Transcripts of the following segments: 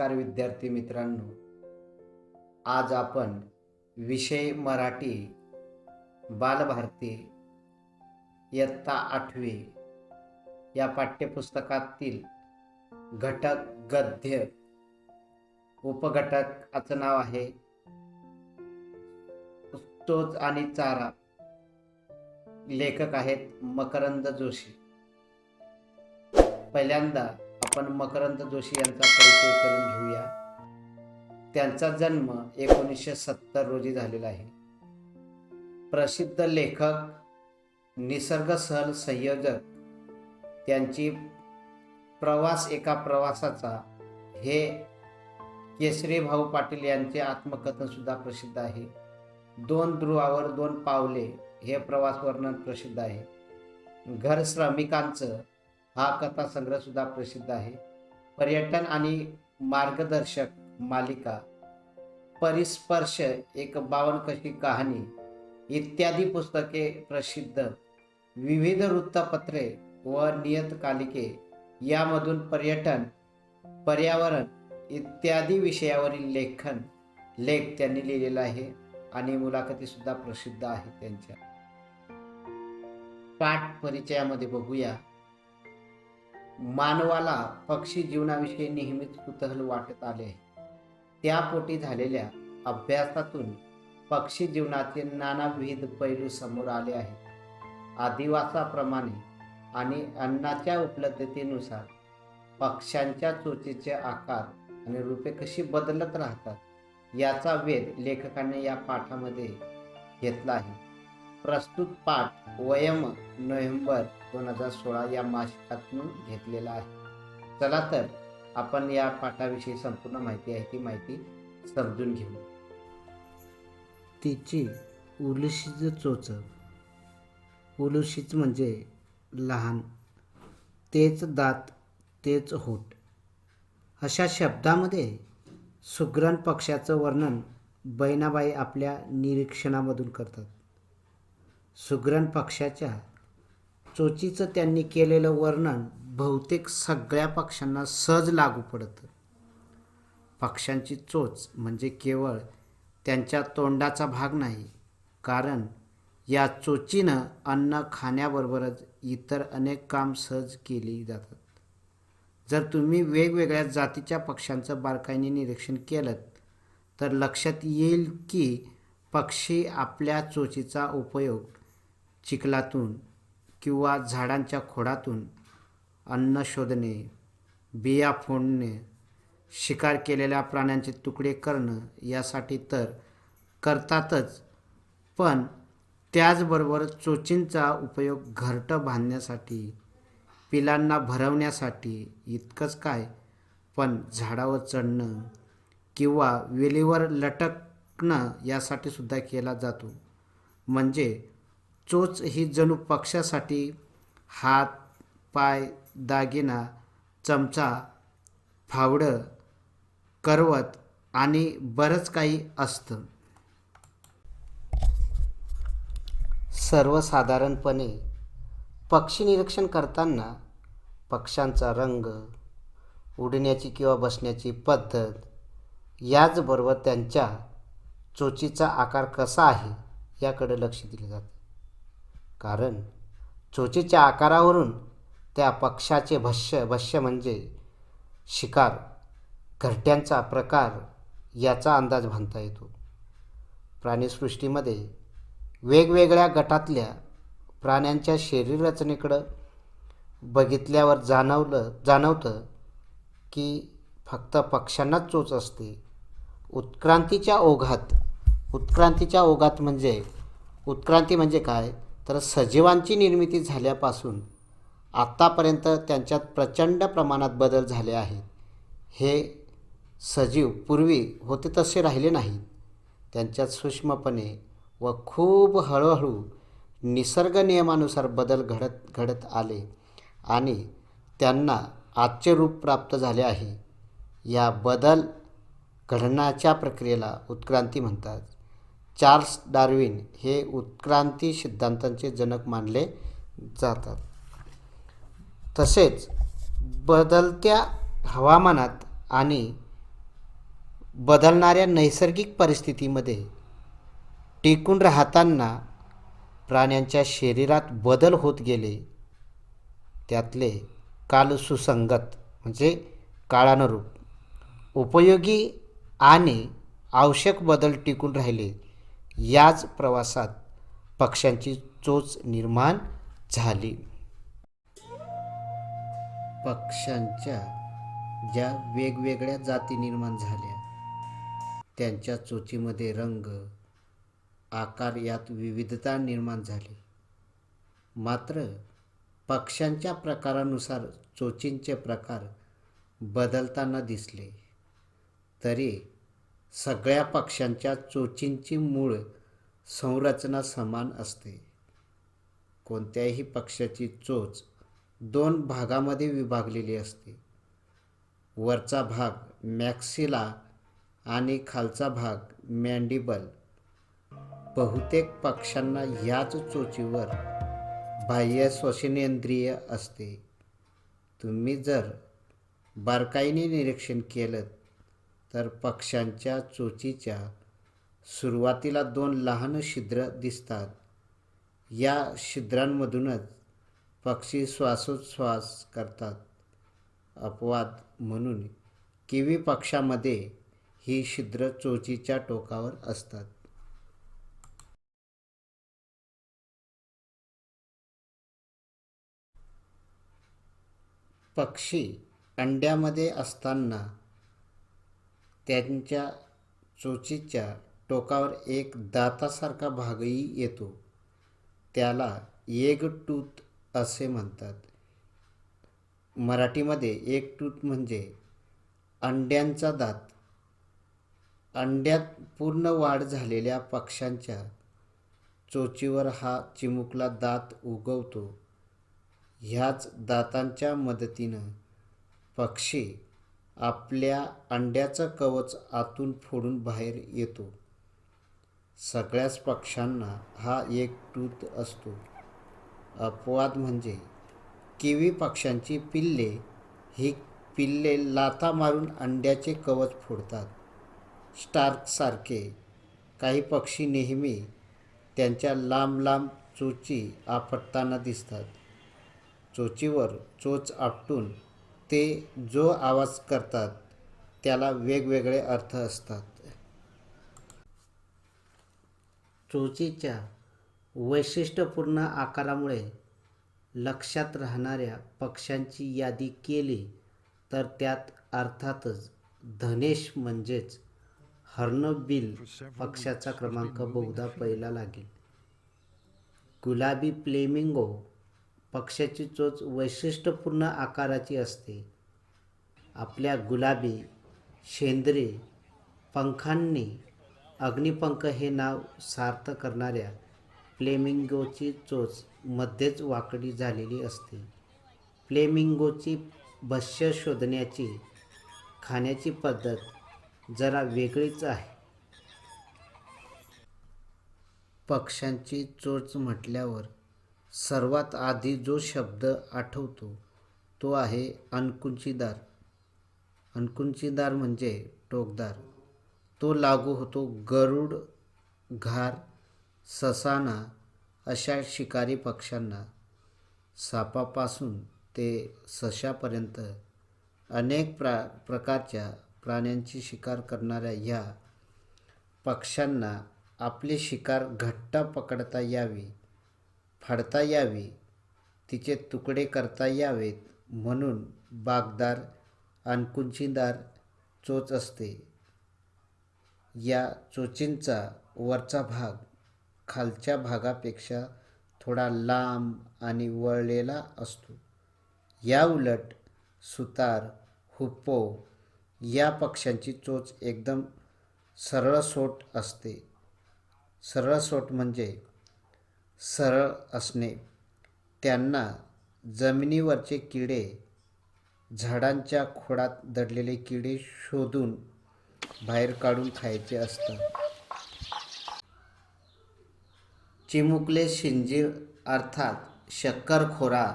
नमस्कार विद्यार्थी मित्रांनो, आज आपण विषय मराठी बालभारती इयत्ता 8वी या पाठ्यपुस्तकातील घटक गद्य उपघटकाचं नाव आहे चोच आणि चारा. लेखक आहेत मकरंद जोशी. पहिल्यांदा आपण मकरंद जोशी यांचा परिचय करून घेऊया. त्यांचा जन्म 1970 रोजी झालेला आहे. प्रसिद्ध लेखक, निसर्ग सहल संयोजक. त्यांची प्रवास एका प्रवासाचा हे केसरी भाऊ पाटील यांचे आत्मकथन सुद्धा प्रसिद्ध आहे. 2 ध्रुवावर 2 पावले हे प्रवास वर्णन प्रसिद्ध आहे. घर श्रमिकांचं हा कथासंग्रह सुद्धा प्रसिद्ध आहे. पर्यटन आणि मार्गदर्शक मालिका, परिस्पर्श, एक 52 कशी कहाणी इत्यादी पुस्तके प्रसिद्ध. विविध वृत्तपत्रे व नियतकालिके यामधून पर्यटन, पर्यावरण इत्यादी विषयावरील लेख त्यांनी लिहिलेला आहे आणि मुलाखती सुद्धा प्रसिद्ध आहेत त्यांच्या. पाठ परिचयामध्ये बघूया. मानवाला पक्षी जीवनाविषयी नेहमीच कुतूहल वाटत आले. त्यापोटी झालेल्या अभ्यासातून पक्षी जीवनाचे नानाविध पैलू समोर आले आहेत. आदिवासाप्रमाणे आणि अन्नाच्या उपलब्धतेनुसार पक्ष्यांच्या चोचीचे आकार आणि रूपे कशी बदलत राहतात याचा वेध लेखकाने या पाठामध्ये घेतला आहे. प्रस्तुत पाठ वयम नोव्हेंबर 2016 या मासिकातून घेतलेला आहे. चला तर आपण या पाठाविषयी संपूर्ण माहिती आहे ती माहिती समजून घेऊ. तिची उलशीच चोच. उलशीच म्हणजे लहान, तेच दात तेच होठ. अशा शब्दामध्ये सुग्रण पक्ष्याचं वर्णन बहिणाबाई आपल्या निरीक्षणामधून करतात. सुग्रण पक्ष्याच्या चोचीचं त्यांनी केलेलं वर्णन बहुतेक सगळ्या पक्ष्यांना सहज लागू पडतं. पक्ष्यांची चोच म्हणजे केवळ त्यांच्या तोंडाचा भाग नाही, कारण या चोचीनं अन्न खाण्याबरोबरच इतर अनेक काम सहज केली जातात. जर तुम्ही वेगवेगळ्या जातीच्या पक्ष्यांचं बारकाईने निरीक्षण केलं तर लक्षात येईल की पक्षी आपल्या चोचीचा उपयोग चिखलातून किंवा झाडांच्या खोडातून अन्न शोधणे, बिया फोडणे, शिकार केलेल्या प्राण्यांचे तुकडे करणं यासाठी तर करतातच, पण त्याचबरोबर चोचींचा उपयोग घरटं बांधण्यासाठी, पिलांना भरवण्यासाठी इतकंच काय, पण झाडावर चढणं किंवा वेलीवर लटकणं यासाठी सुद्धा केला जातो. म्हणजे चोच ही जणू पक्ष्यासाठी हात, पाय, दागिना, चमचा, फावडं, करवत आणि बरंच काही असतं. सर्वसाधारणपणे पक्षी निरीक्षण करताना पक्ष्यांचा रंग, उडण्याची किंवा बसण्याची पद्धत, याचबरोबर त्यांच्या चोचीचा आकार कसा आहे याकडे लक्ष दिले जाते. कारण चोचीच्या आकारावरून त्या पक्ष्याचे भक्ष्य म्हणजे शिकार, घरट्यांचा प्रकार याचा अंदाज बांधता येतो. प्राणीसृष्टीमध्ये वेगवेगळ्या गटातल्या प्राण्यांच्या शरीर रचनेकडं बघितल्यावर जाणवतं की फक्त पक्ष्यांनाच चोच असते. उत्क्रांतीच्या ओघात म्हणजे उत्क्रांती म्हणजे काय, तर सजीवांची निर्मिती झाल्यापासून आत्तापर्यंत त्यांच्यात प्रचंड प्रमाणात बदल झाले आहेत. हे सजीव पूर्वी होते तसे राहिले नाहीत. त्यांच्यात सूक्ष्मपणे व खूप हळूहळू निसर्ग नियमानुसार बदल घडत आले आणि त्यांना आजचे रूप प्राप्त झाले आहे. या बदल घडण्याच्या प्रक्रियेला उत्क्रांती म्हणतात. चार्ल्स डार्विन हे उत्क्रांती सिद्धांताचे जनक मानले जातात. तसेच बदलत्या हवामानात आणि बदलणाऱ्या नैसर्गिक परिस्थितीमध्ये टिकून राहताना प्राण्यांच्या शरीरात बदल होत गेले. त्यातले कालसुसंगत म्हणजे काळानुरूप उपयोगी आणि आवश्यक बदल टिकून राहिले. याच प्रवासात पक्ष्यांची चोच निर्माण झाली. पक्ष्यांच्या ज्या वेगवेगळ्या जाती निर्माण झाल्या त्यांच्या चोचीमध्ये रंग, आकार यात विविधता निर्माण झाली. मात्र पक्ष्यांच्या प्रकारानुसार चोचींचे प्रकार बदलताना दिसले. तरी सगळ्या पक्ष्यांच्या चोचींची मूळ संरचना समान असते. कोणत्याही पक्ष्याची चोच 2 भागामध्ये विभागलेली असते. वरचा भाग मॅक्सिला आणि खालचा भाग मॅन्डिबल. बहुतेक पक्ष्यांना ह्याच चोचीवर बाह्य श्वसनेंद्रिय असते. तुम्ही जर बारकाईने निरीक्षण केलं तर पक्ष्यांच्या चोचीच्या सुरुवातीला 2 लहान छिद्र दिसतात. या छिद्रांमधूनच पक्षी श्वासोच्छ्वास करतात. अपवाद म्हणून किवी पक्ष्यामध्ये ही छिद्र चोचीच्या टोकावर असतात. पक्षी अंड्यामध्ये असताना त्यांच्या चोचीच्या टोकावर एक दातासारखा भागही येतो. त्याला एग टूथ असे म्हणतात. मराठीमध्ये एग टूथ म्हणजे अंड्यांचा दात. अंड्यात पूर्ण वाढ झालेल्या पक्ष्यांच्या चोचीवर हा चिमुकला दात उगवतो. ह्याच दातांच्या मदतीनं पक्षी आपल्या अंड्याचं कवच आतून फोडून बाहेर येतो. सगळ्याच पक्ष्यांना हा एक टूथ असतो. अपवाद म्हणजे किवी पक्ष्यांची पिल्ले. ही पिल्ले लाथा मारून अंड्याचे कवच फोडतात. स्टार्कसारखे काही पक्षी नेहमी त्यांच्या लांब लांब चोची आपटताना दिसतात. चोचीवर चोच आपटून ते जो आवाज करतात त्याला वेगवेगळे अर्थ असतात. चोचीच्या वैशिष्ट्यपूर्ण आकारामुळे लक्षात राहणाऱ्या पक्ष्यांची यादी केली तर त्यात अर्थातच धनेश म्हणजेच हॉर्नबिल पक्ष्याचा क्रमांक बहुधा पहिला लागेल. गुलाबी फ्लेमिंगो पक्ष्याची चोच वैशिष्ट्यपूर्ण आकाराची असते. आपल्या गुलाबी शेंदरी पंखांनी अग्निपंख हे नाव सार्थ करणाऱ्या फ्लेमिंगोची चोच मध्येच वाकडी झालेली असते. फ्लेमिंगोची भक्ष्य शोधण्याची खाण्याची पद्धत जरा वेगळीच आहे. पक्ष्यांची चोच म्हटल्यावर सर्वात आधी जो शब्द आठवतो तो आहे अणकुचीदार. अणकुचीदार म्हणजे टोकदार. तो लागू होतो गरुड, घार, ससाना अशा शिकारी पक्ष्यांना. सापापासून ते सशापर्यंत अनेक प्रकारच्या प्राण्यांची शिकार करणाऱ्या ह्या पक्ष्यांना आपली शिकार घट्ट पकडता यावी, फाडता यावी, तिचे तुकडे करता यावेत म्हणून बाकदार अणकुचीदार चोच असते. या चोचींचा वरचा भाग खालच्या भागापेक्षा थोडा लांब आणि वळलेला असतो. याउलट सुतार, हुप्पो या पक्ष्यांची चोच एकदम सरळसोट असते. सरळसोट म्हणजे सरळ असणे. त्यांना जमिनीवरचे किडे, झाडांच्या खोडात दडलेले किडे शोधून बाहेर काढून खायचे असतात. चिमुकले शिंजीर अर्थात शक्करखोरा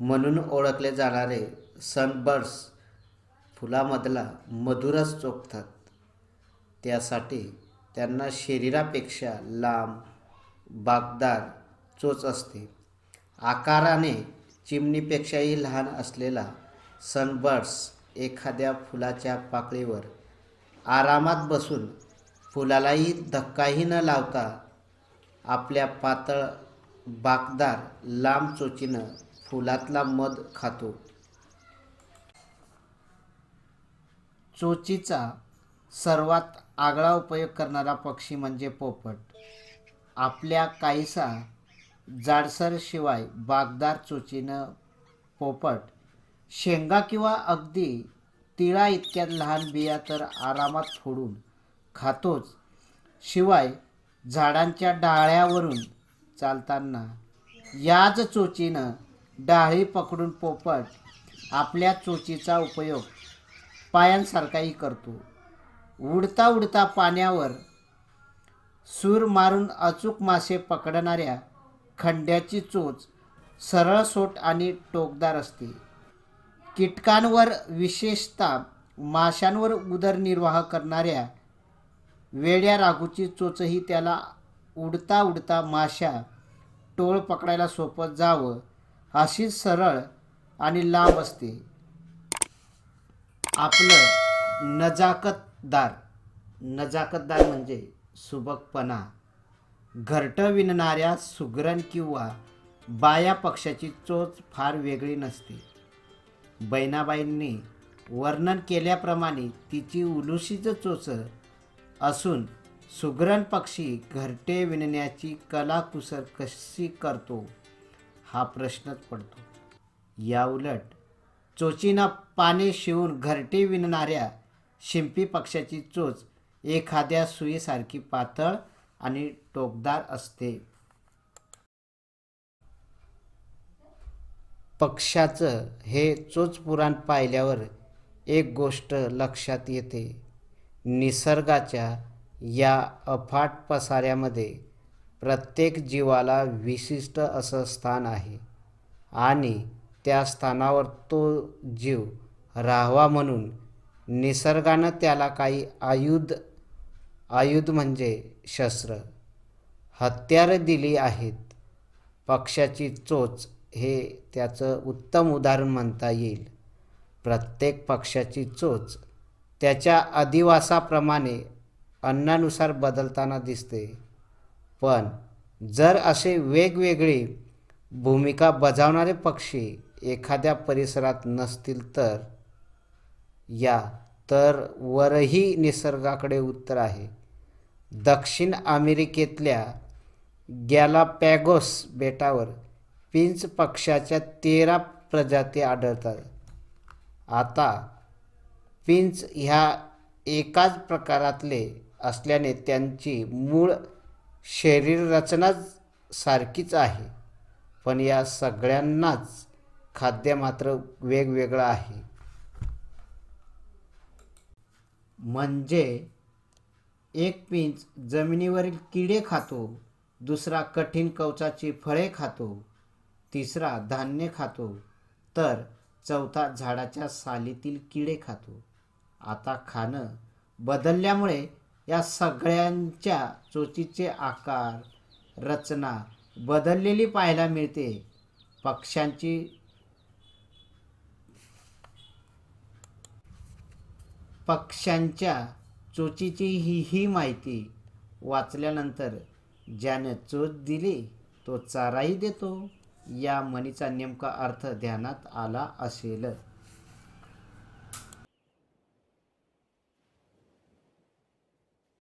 म्हणून ओळखले जाणारे सनबर्ड्स फुलामधला मधुरच चोखतात. त्यासाठी त्यांना शरीरापेक्षा लांब बाकदार चोच असते. आकाराने चिमणीपेक्षाही लहान असलेला सनबर्ड्स एखाद्या फुलाच्या पाकळीवर आरामात बसून फुलालाही धक्काही न लावता आपल्या पातळ बाकदार लांब चोचीनं फुलातला मध खातो. चोचीचा सर्वात आगळा उपयोग करणारा पक्षी म्हणजे पोपट. आपल्या काहीसा जाडसर शिवाय बाकदार चोचीनं पोपट शेंगा किंवा अगदी तिळा इतक्या लहान बिया तर आरामात फोडून खातोच, शिवाय झाडांच्या डाळ्यावरून चालताना याच चोचीनं डाळी पकडून पोपट आपल्या चोचीचा उपयोग पायांसारखाही करतो. उडता उडता पाण्यावर सूर मारून अचूक मासे पकडणाऱ्या खंड्याची चोच सरळसोट आणि टोकदार असते. कीटकांवर, विशेषतः माशांवर उदरनिर्वाह करणाऱ्या वेड्या राघूची चोचही त्याला उडता उडता माशा टोळ पकडायला सोपं जावं अशी सरळ आणि लांब असते. आपलं नजाकतदार म्हणजे सुबकपणा घरटं विणणाऱ्या सुगरण किंवा बाया पक्षाची चोच फार वेगळी नसते. बहिणाबाईंनी वर्णन केल्याप्रमाणे तिची उलुशीच चोच असून सुगरण पक्षी घरटे विणण्याची कलाकुसर कशी करतो हा प्रश्नच पडतो. याउलट चोचीनं पाने शिवून घरटे विणणाऱ्या शिंपी पक्षाची चोच एखाद्या सुईसारखी पातळ आणि टोकदार असते. पक्ष्याचं हे चोच पुराण पाहिल्यावर एक गोष्ट लक्षात येते. निसर्गाच्या या अफाट पसाऱ्यामध्ये प्रत्येक जीवाला विशिष्ट असं स्थान आहे आणि त्या स्थानावर तो जीव राहावा म्हणून निसर्गानं त्याला काही आयुध म्हणजे शस्त्र, हत्यारं दिली आहेत. पक्ष्याची चोच हे त्याचं उत्तम उदाहरण म्हणता येईल. प्रत्येक पक्ष्याची चोच त्याच्या अधिवासाप्रमाणे अन्नानुसार बदलताना दिसते. पण जर असे वेगवेगळी भूमिका बजावणारे पक्षी एखाद्या परिसरात नसतील तर वरही निसर्गाकडे उत्तर आहे. दक्षिण अमेरिकेतल्या गॅलापॅगोस बेटावर पिंच पक्ष्याच्या 13 प्रजाती आढळतात. आता पिंच ह्या एकाच प्रकारातले असल्याने त्यांची मूळ शरीररचनाच सारखीच आहे, पण या सगळ्यांनाच खाद्य मात्र वेगवेगळं आहे. म्हणजे एक पिंच जमिनीवरील किडे खातो, दुसरा कठीण कवचाची फळे खातो, तिसरा धान्य खातो, तर चौथा झाडाच्या सालीतील किडे खातो. आता खाणं बदलल्यामुळे या सगळ्यांच्या चोचीचे आकार, रचना बदललेली पाहायला मिळते. पक्ष्यांच्या चोचीची ही माहिती वाचल्यानंतर ज्यानं चोच दिली तो चाराही देतो या म्हणीचा नेमका अर्थ ध्यानात आला असेल.